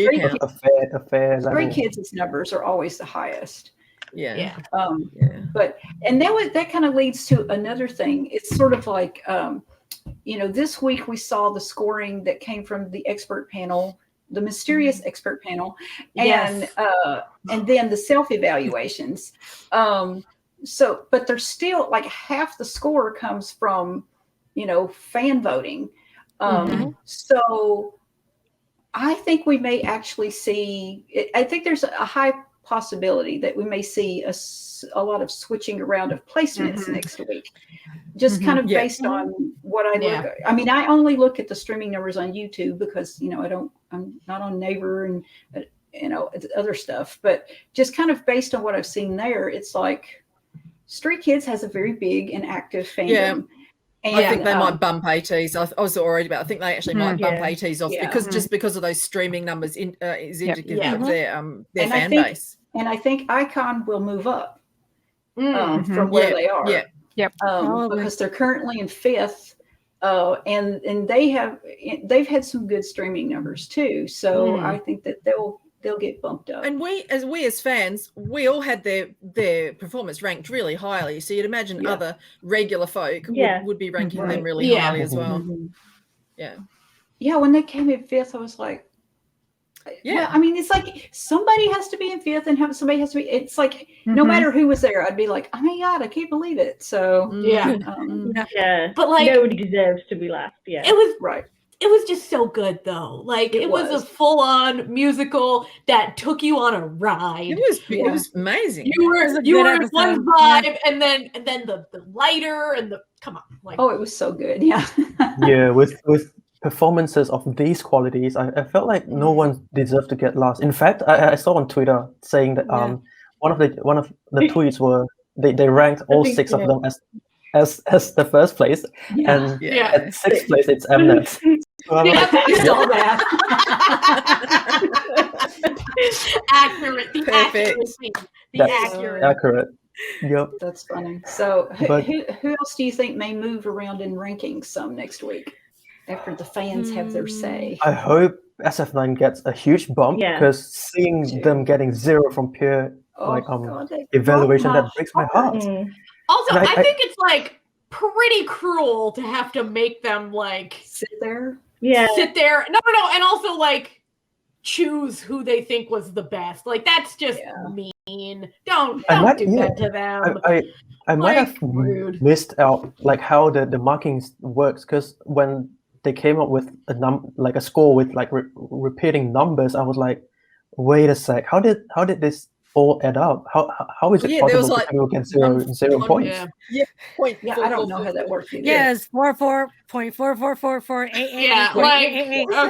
affairs. Stray Kids' numbers are always the highest. But that kind of leads to another thing. It's sort of like this week we saw the scoring that came from the expert panel, the mysterious expert panel, and then the self-evaluations. But there's still like half the score comes from, fan voting. So I think we may actually see, I think there's a high possibility that we may see a lot of switching around of placements next week. Just kind of based on what I look at. I mean, I only look at the streaming numbers on YouTube because, you know, I'm not on Naver and, you know, other stuff, but just kind of based on what I've seen there, it's like Stray Kids has a very big and active fandom. Yeah. And, I think they might bump ATs. I was worried about. I think they actually might bump ATs off because of those streaming numbers is indicative of their fan base. And I think Icon will move up from where they are. Yep. Because they're currently in 5th, and they've had some good streaming numbers too. So I think that they'll get bumped up. And we as fans, we all had their performance ranked really highly. So you'd imagine other regular folk would be ranking them really highly as well. Yeah, when they came in 5th, I was like, well, I mean, it's like somebody has to be in 5th and somebody has to be. It's like no matter who was there, I'd be like, oh my God, I can't believe it. So but like nobody deserves to be last. Yeah, it was right. It was just so good though. Like it was a full-on musical that took you on a ride. It was amazing. You were in one vibe, and then the lighter and the come on. Like it was so good. Yeah. with performances of these qualities, I felt like no one deserved to get last. In fact, I saw on Twitter saying that one of the tweets were they ranked all 6 of them as the first place, and at 6th place it's Mnet. So I saw that. Accurate. The accuracy. Accurate. Yep. That's funny. So who else do you think may move around in rankings some next week after the fans have their say? I hope SF9 gets a huge bump because seeing them getting 0 from peer evaluation, that breaks my heart. Also, I think it's like pretty cruel to have to make them like sit there. No, and also like choose who they think was the best. Like that's just mean. Don't do that to them. I might have missed out like how the marking works, because when they came up with a score with like repeating numbers, I was like, wait a sec, how did this all add up? How is it possible that people get 0 points? I don't know how that works either. Yes, 44.444488. Yeah,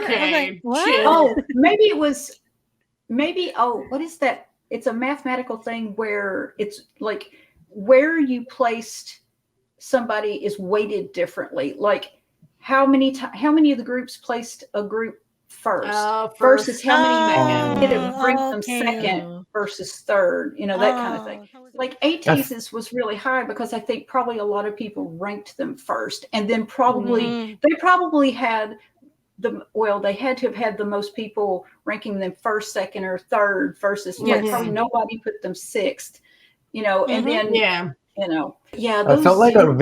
okay. What? Oh, maybe it was. What is that? It's a mathematical thing where it's like where you placed somebody is weighted differently. Like how many of the groups placed a group first versus how many did it bring them second versus third, that kind of thing. Like ATs was really high because I think probably a lot of people ranked them first, and then they probably had they had to have had the most people ranking them first, second, or third versus probably nobody put them 6th, and then I felt like a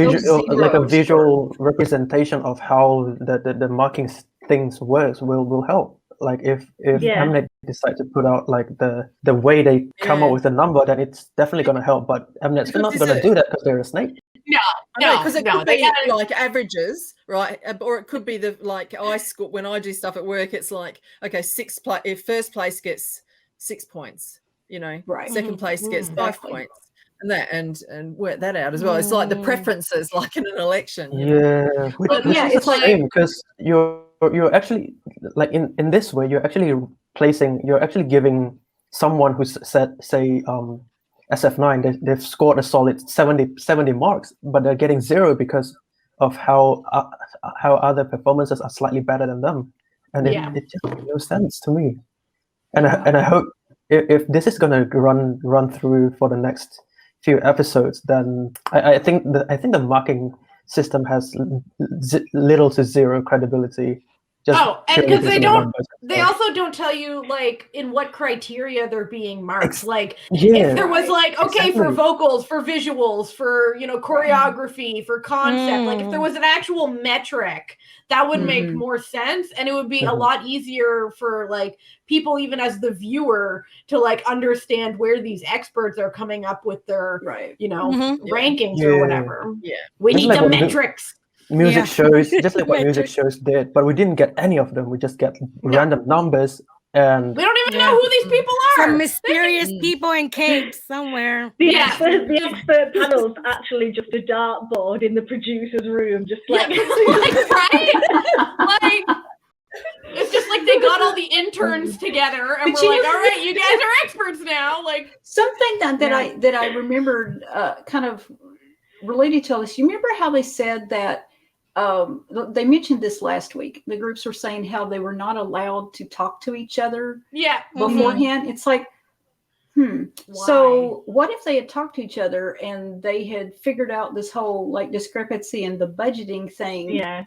visual representation of how the marking things works will help. Like if Mnet decide to put out like the way they come up with a number, then it's definitely going to help. But Mnet's not going to do that because they're a snake. No, because it could be like averages, right? Or it could be I score when I do stuff at work. It's like if first place gets 6 points, right. Second place gets 5 points. And work that out as well. It's like the preferences, like in an election. It's like because you're actually like in this way you're actually giving someone who's say SF9 they've scored a solid 70 marks, but they're getting 0 because of how other performances are slightly better than them, and it just makes no sense to me. And I hope if this is gonna run through for the next few episodes, then I think the marking system has little to 0 credibility. And because they also don't tell you like in what criteria they're being marked. Like if there was for vocals, for visuals, for choreography, for concept, like if there was an actual metric, that would make more sense, and it would be a lot easier for like people, even as the viewer, to like understand where these experts are coming up with their rankings or whatever. We need the metrics. Music shows, just like what music shows did, but we didn't get any of them. We just get random numbers And We don't even know who these people are. Some mysterious people in capes somewhere. The expert panel's actually just a dartboard in the producer's room, just like, right? Like, it's just like they got all the interns together and we're like, all right, you guys are experts now. Like something that I remembered kind of related to this. You remember how they said that they mentioned this last week. The groups were saying how they were not allowed to talk to each other beforehand. It's like, so what if they had talked to each other and they had figured out this whole like discrepancy in the budgeting thing? Yeah.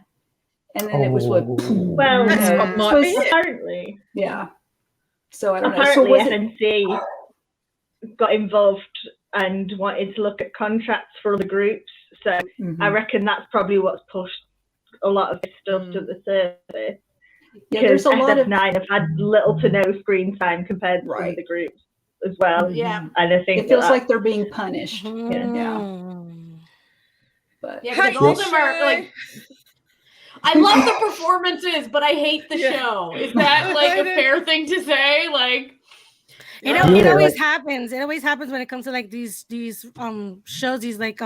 And then it was what? Well, apparently. Yeah. So I don't apparently know. So FNC got involved and wanted to look at contracts for other groups. So I reckon that's probably what's pushed a lot of this stuff to the surface. Yeah, there's a lot of SF9 have had little to no screen time compared to some of the groups as well. Yeah. And I think it feels like they're being punished. Yeah. But because all of them are like, I love the performances, but I hate the show. Is that like a fair thing to say? Like, it always happens. It always happens when it comes to like these shows, these like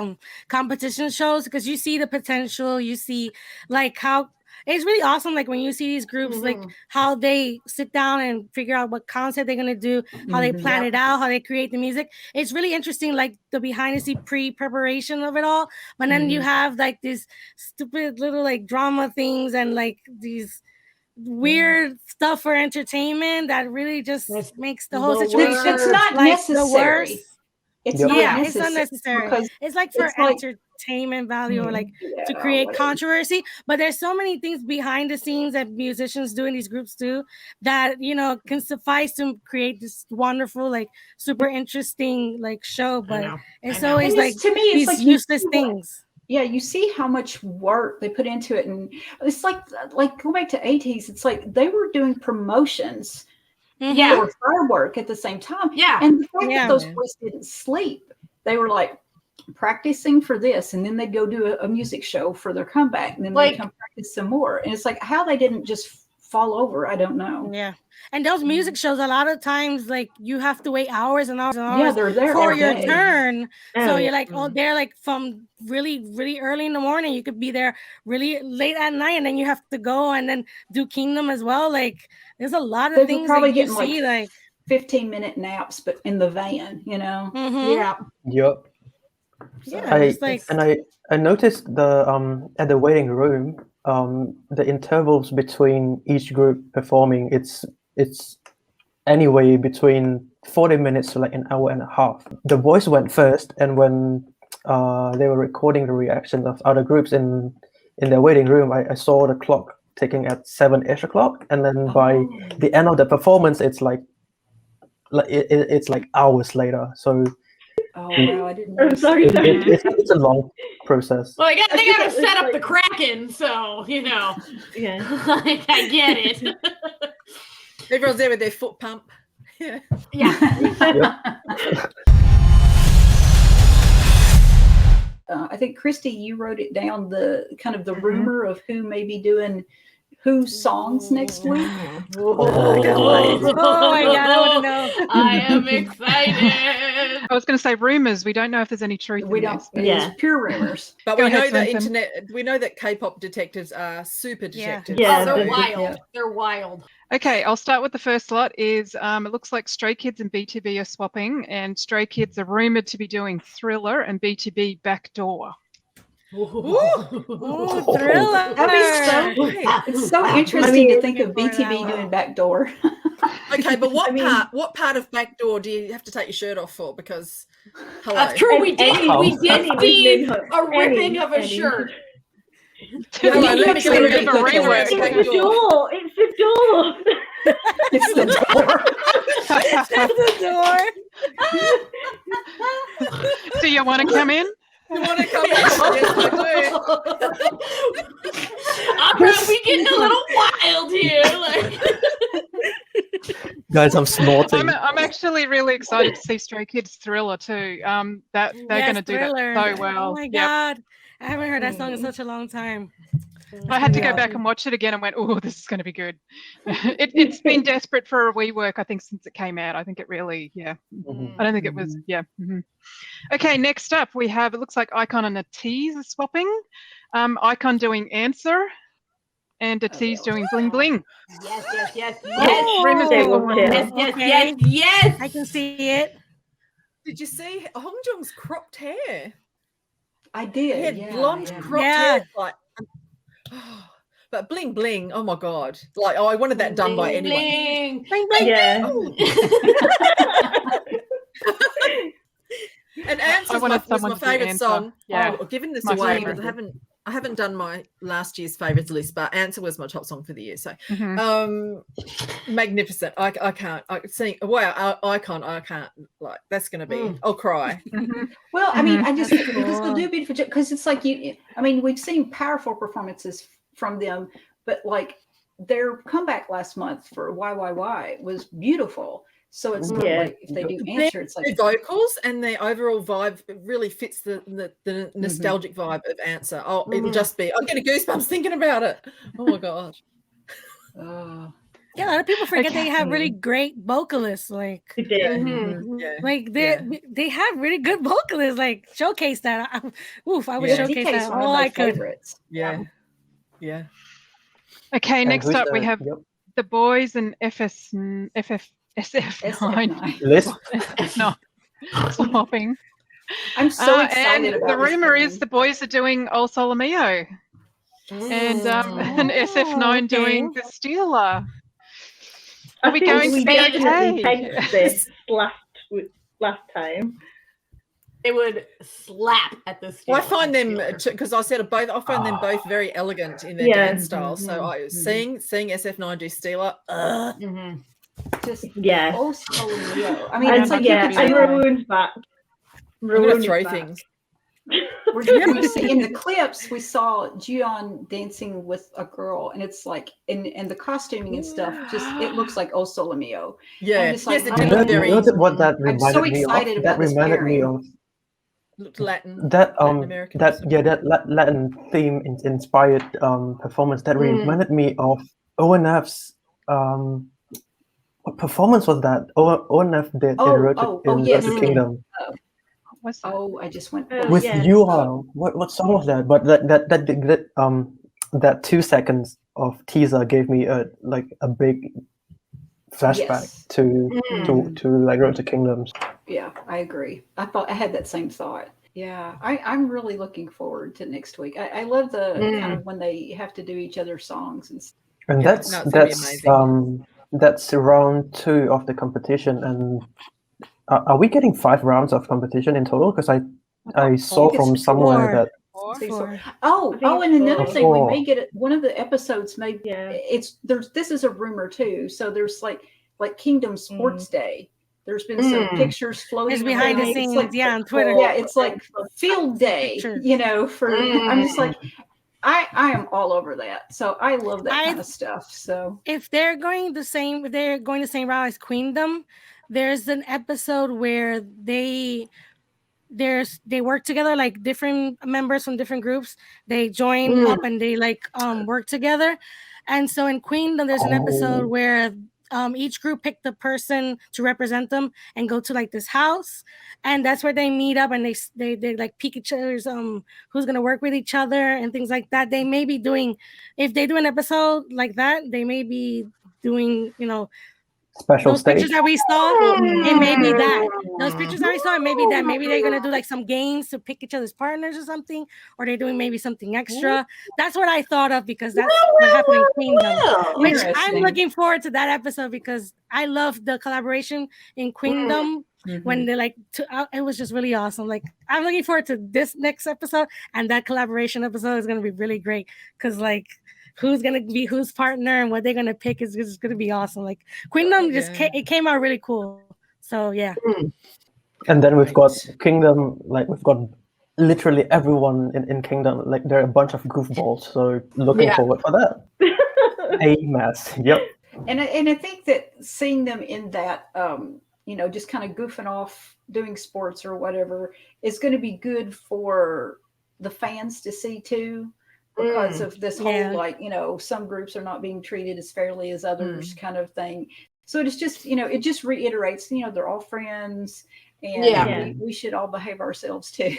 competition shows, because you see the potential, you see like how it's really awesome. Like when you see these groups, like how they sit down and figure out what concept they're gonna do, how they plan it out, how they create the music. It's really interesting, like the behind the scene pre-preparation of it all. But then you have like these stupid little like drama things and like these weird stuff for entertainment that really just makes the whole situation it's not like necessary. It's it's unnecessary because it's like for entertainment value or like to create controversy. But there's so many things behind the scenes that musicians do in these groups do that can suffice to create this wonderful, like super interesting like show. But it's always like to me, it's these like useless things. Yeah, you see how much work they put into it, and it's like go back to 80s. It's like they were doing promotions, or firework at the same time. Yeah, and the fact that those boys didn't sleep, they were like practicing for this, and then they'd go do a music show for their comeback, and then they'd come practice some more. And it's like how they didn't just fall over. I don't know. Yeah. And those music shows, a lot of times, like you have to wait hours and hours and hours they're there for your day. turn. So you're like, they're like from really, really early in the morning. You could be there really late at night, and then you have to go and then do Kingdom as well. Like there's a lot of things probably that you getting see, like 15-minute naps, but in the van, Yep. I noticed the at the waiting room, the intervals between each group performing, it's anyway between 40 minutes to like an hour and a half. The voice went first, and when they were recording the reactions of other groups in their waiting room, I saw the clock ticking at 7-ish o'clock, and then by the end of the performance, it's like it's like hours later. So I didn't know. I'm sorry. It's a long process. Well, they got to set up the Kraken, so like I get it. Everyone's there with their foot pump. Yeah. I think Kirstie, you wrote it down, the kind of the rumor of who may be doing whose songs next week. Oh my god, I want to know. I am excited. I was going to say rumors. We don't know if there's any truth. We don't. It's pure rumors. But we know that we know that K-pop detectives are super detectives. Yeah, they're wild. Yeah. They're wild. Okay, I'll start with the first lot. It looks like Stray Kids and BTB are swapping, and Stray Kids are rumored to be doing Thriller and BTB Backdoor. Ooh, Thriller! It's so interesting to think of BTB doing Backdoor. Okay, but what part of Backdoor do you have to take your shirt off for? Because that's true. We did see a ripping of a shirt. It's the door. It's the door. Do you want to come in? You want to come in? Yes, I do. We getting a little wild here. Guys, I'm snorting. I'm actually really excited to see Stray Kids Thriller too. That they're going to do that so well. Oh my god, I haven't heard that song in such a long time. I had to go back and watch it again and went, oh, this is going to be good. It's been desperate for a rework, I think, since it came out. I think it really, I don't think it was, Okay, next up we have, it looks like Icon and a Tease are swapping. Icon doing Answer and a Tease doing Bling Bling. Yes. Yes. I can see it. Did you see Hong Jung's cropped hair? I did. He had blonde cropped hair, like. But Bling Bling, oh my God. Like, I wanted that done by anyone. Bling Bling. Yeah. And Answer was my favourite song. Yeah. Giving this My away, favourite. but I haven't done my last year's favourites list, but Answer was my top song for the year. So magnificent. I can't. I can't. Like, that's going to be, I'll cry. Well, I mean, I just think they'll do beautiful because it's like we've seen powerful performances from them, but like their comeback last month for YYY was beautiful. So it's not like if they do Answer, it's like the vocals and their overall vibe really fits the nostalgic vibe of Answer. It'll just be, I'm getting goosebumps thinking about it. Oh my God. Yeah, a lot of people forget they have really great vocalists. Like They did. like they have really good vocalists. Like showcase that. I would showcase that all I could. Favorites. Yeah. Okay, And next who's up we have the boys and SF9. List. SF9 swapping. I'm so excited and about the this rumor thing. is the boys are doing Ol Sole Mio and SF9 doing the Stealer. Are we going to be definitely okay? tanked this last time. It would slap at the Well, I find them, because I said both. I find them both very elegant in their dance style. So seeing SF9 do Stealer, Just Yeah. Oh Sole Mio. I mean, And it's like yeah, you could and tell Maroon's back. I'm going Maroon to throw is back. things. we see in the clips we saw Jiyeon dancing with a girl, and it's like and the costuming and stuff. Just it looks like Oh Sole Mio. Yeah, I'm just like, yes, it I'm did You know, look very what that I'm so reminded me of? excited That about this reminded me pairing. of looked Latin. that American or something. that Latin theme inspired performance that reminded me of ONF's what performance was that? ONF did in Road to Kingdom What's that? Oh, I just went with yeah. you. What song was that? But that 2 seconds of teaser gave me a big flashback to like Road to Kingdoms. Yeah, I agree. I had that same thought. Yeah, I'm really looking forward to next week. I love the kind of when they have to do each other's songs and stuff. And Yeah, no, it's gonna be amazing. that's round 2 of the competition. And are we getting 5 rounds of competition in total? Because I saw think from it's somewhere that Oh, and another thing, we may get it. One of the episodes may. Yeah. This is a rumor too. So there's like Kingdom Sports Day. There's been some pictures floating. It's behind the around. scenes, It's like, on Twitter. Yeah, it's like field day. Pictures. For I'm just like, I am all over that. So I love that kind of stuff. So if they're going the same route as Queendom, there's an episode where they work together, like different members from different groups. They join up and they work together. And so in Queendom, there's an episode where each group picked the person to represent them and go to like this house, and that's where they meet up and they like pick each other's who's gonna work with each other and things like that. They may be doing, if they do an episode like that, they may be doing special those stage. pictures that we saw. It may be that those pictures that we saw. It may be that. Maybe they're gonna do like some games to pick each other's partners or something, or they're doing maybe something extra. That's what I thought of because that's what happened in Queendom. Which I'm looking forward to that episode because I love the collaboration in Queendom when they it was just really awesome. Like I'm looking forward to this next episode, and that collaboration episode is gonna be really great because who's gonna be whose partner and what they're gonna pick is gonna be awesome. Like Queendom it came out really cool. So yeah. And then we've got Kingdom, we've got literally everyone in Kingdom. Like they're a bunch of goofballs. So looking forward for that. A mess. Yep. And I think that seeing them in that just kind of goofing off, doing sports or whatever is going to be good for the fans to see too. because of this whole Yeah. like, some groups are not being treated as fairly as others kind of thing. So it's just, it just reiterates, they're all friends, and we should all behave ourselves too.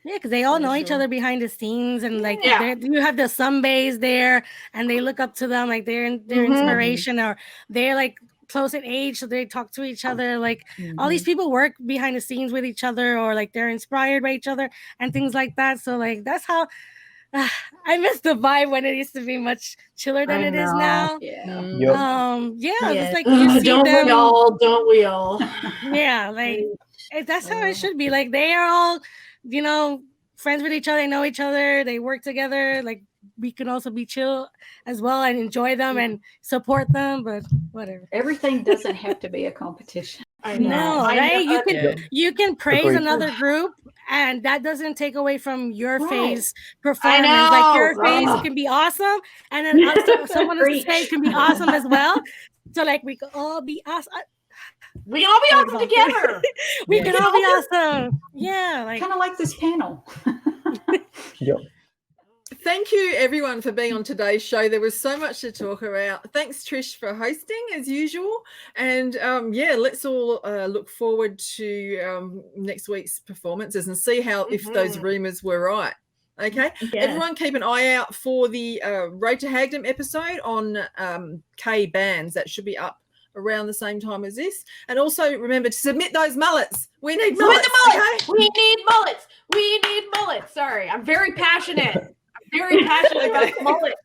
Yeah, because they all know each other behind the scenes, and like you have the sunbays there, and they look up to them like they're inspiration, or they're like close in age, so they talk to each other. Like all these people work behind the scenes with each other, or like they're inspired by each other and things like that. So like that's how I miss the vibe when it used to be much chiller than it is now. It's like you see don't them. don't we all? Yeah, like that's how it should be. Like they are all, friends with each other, they know each other, they work together. Like we can also be chill as well and enjoy them and support them, but whatever. Everything doesn't have to be a competition. I know. No, right? You can praise Agreed. another group, and that doesn't take away from your phase I performance. know, Like your phase can be awesome, and then someone else's phase can be awesome as well. So like we can all be awesome. We can all be awesome together. We can all be awesome. Yeah, like kind of like this panel. Yep. Thank you, everyone, for being on today's show. There was so much to talk about. Thanks, Trish, for hosting, as usual. And, let's all look forward to next week's performances and see how if those rumours were right. Okay? Yeah. Everyone keep an eye out for the Road to Hagdom episode on K Bands. That should be up around the same time as this. And also remember to submit those mullets. We need mullets. Okay? We need mullets. We need mullets. Sorry, I'm very passionate. Very passionate about mullet.